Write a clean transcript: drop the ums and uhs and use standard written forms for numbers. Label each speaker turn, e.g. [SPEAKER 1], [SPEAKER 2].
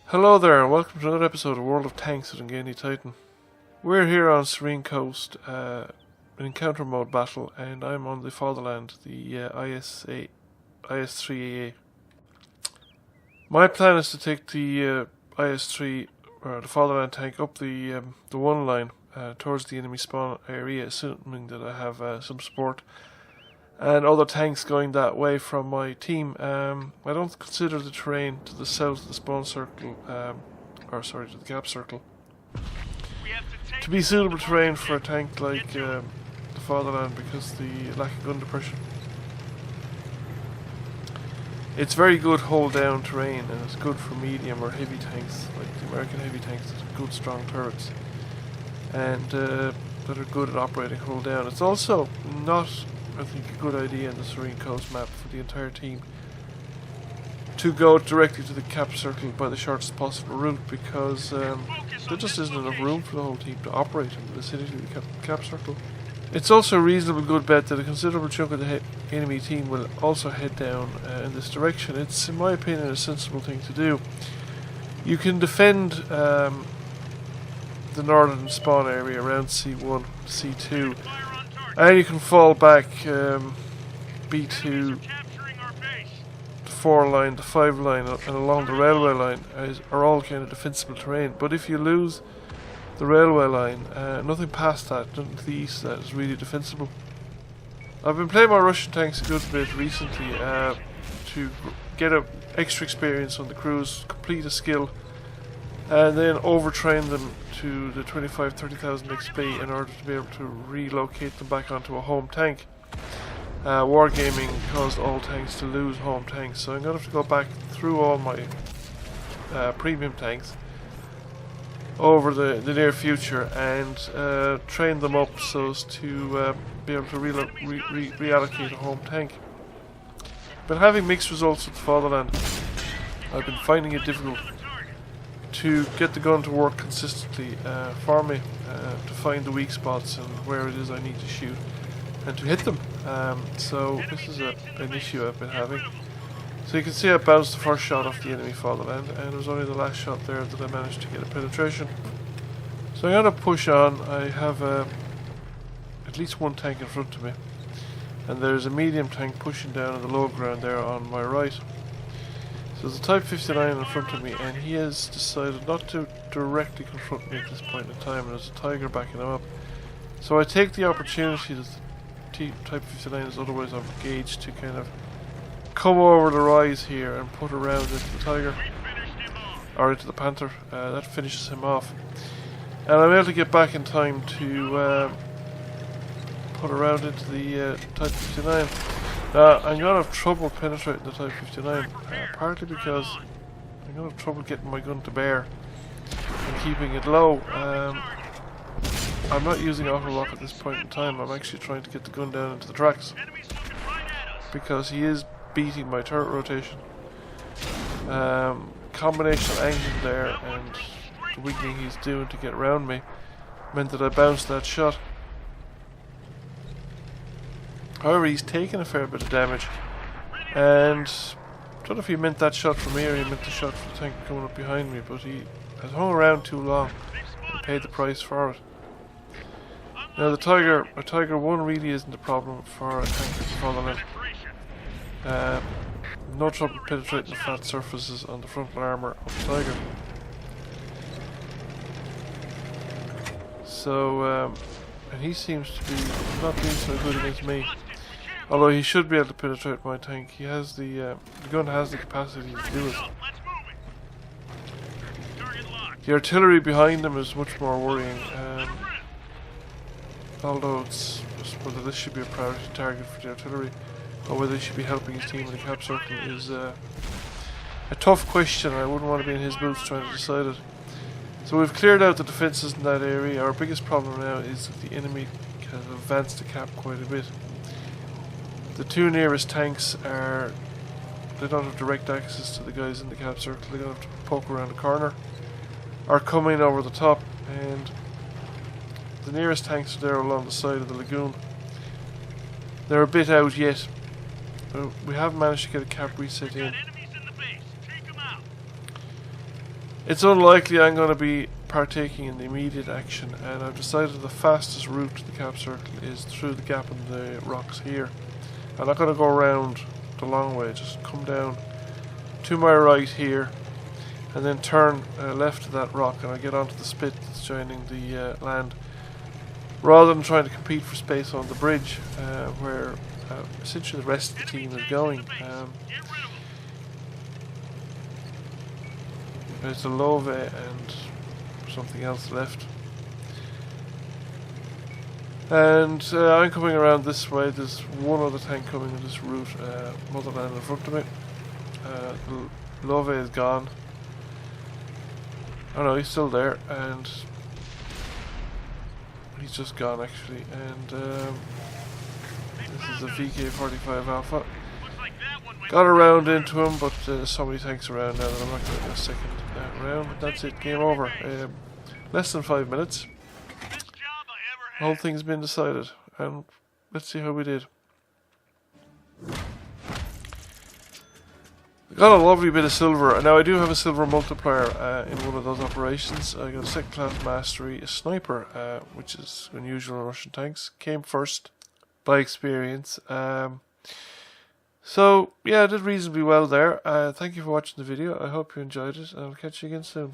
[SPEAKER 1] Hello there, and welcome to another episode of World of Tanks with Ngani Titan. We're here on Serene Coast, an encounter mode battle, and I'm on the Fatherland, the IS-3AA. My plan is to take the IS-3, or the Fatherland tank, up the one line towards the enemy spawn area, assuming that I have some support and other tanks going that way from my team. I don't consider the terrain to the south of the spawn circle, to the gap circle, to be suitable terrain for a tank like the Fatherland because the lack of gun depression. It's very good hold down terrain, and it's good for medium or heavy tanks, like the American heavy tanks that have good strong turrets and that are good at operating hold down. It's also not, I think, a good idea in the Serene Coast map for the entire team to go directly to the cap circle by the shortest possible route, because there just isn't enough room for the whole team to operate in the vicinity of the cap circle. It's also a reasonable good bet that a considerable chunk of the enemy team will also head down in this direction. It's, in my opinion, a sensible thing to do. You can defend the northern spawn area around C1, C2, and you can fall back B2, the 4 line, the 5 line, and along the railway line are all kind of defensible terrain. But if you lose the railway line, nothing past that, nothing to the east of that is really defensible. I've been playing my Russian tanks a good bit recently to get extra experience on the crews, complete a skill, and then overtrain them to the 25-30,000 XP in order to be able to relocate them back onto a home tank. Wargaming caused all tanks to lose home tanks, so I'm going to have to go back through all my premium tanks over the near future and train them up so as to be able to reallocate a home tank. But having mixed results with the Fatherland, I've been finding it difficult to get the gun to work consistently for me, to find the weak spots and where it is I need to shoot and to hit them. So this is an issue I've been having. So you can see I bounced the first shot off the enemy Fatherland, and it was only the last shot there that I managed to get a penetration. So I'm going to push on. I have at least one tank in front of me, and there's a medium tank pushing down on the low ground there on my right. So there's a Type 59 in front of me, and he has decided not to directly confront me at this point in time, and there's a Tiger backing him up. So I take the opportunity that the Type 59 is otherwise engaged to kind of come over the rise here and put a round into the Tiger, or into the Panther. That finishes him off, and I'm able to get back in time to put a round into the Type 59. I'm going to have trouble penetrating the Type 59, partly because I'm going to have trouble getting my gun to bear and keeping it low. I'm not using auto lock at this point in time. I'm actually trying to get the gun down into the tracks, because he is beating my turret rotation. Combination of angle there and the weakening he's doing to get around me meant that I bounced that shot. However, he's taken a fair bit of damage, and I don't know if he meant that shot for me or he meant the shot for the tank coming up behind me, but he has hung around too long and paid the price for it. Now the Tiger 1 really isn't a problem for a tank like the Fatherland. No trouble penetrating the flat surfaces on the frontal armour of the Tiger. So, and he seems to be not doing so good against me. Although he should be able to penetrate my tank. He has the gun has the capacity to do it. The artillery behind him is much more worrying. Although it's whether this should be a priority target for the artillery or whether he should be helping his team in the cap circle is a tough question. I wouldn't want to be in his boots trying to decide it. So we've cleared out the defences in that area. Our biggest problem now is that the enemy has advanced the cap quite a bit. The two nearest tanks they don't have direct access to the guys in the cap circle. They're going to have to poke around the corner or come in over the top, and the nearest tanks are there along the side of the lagoon. They're a bit out yet. We haven't managed to get a cap reset in. It's unlikely I'm going to be partaking in the immediate action, and I've decided the fastest route to the cap circle is through the gap in the rocks here. I'm not going to go around the long way, just come down to my right here and then turn left to that rock, and I get onto the spit that's joining the land, rather than trying to compete for space on the bridge where essentially the rest of the team is going. There's a Love and something else left. And I'm coming around this way. There's one other tank coming in this route, Motherland in front of me. Love is gone. Oh no, he's still there, and he's just gone actually. And this is a VK-45 Alpha. Got around into him, but there's so many tanks around now that I'm not going to get a second round. That's it, game over. Less than 5 minutes. The whole thing's been decided, and let's see how we did. Got a lovely bit of silver, and now I do have a silver multiplier in one of those operations. I got a second class mastery, a sniper, which is unusual in Russian tanks. Came first by experience. So yeah, I did reasonably well there. Thank you for watching the video. I hope you enjoyed it, and I'll catch you again soon.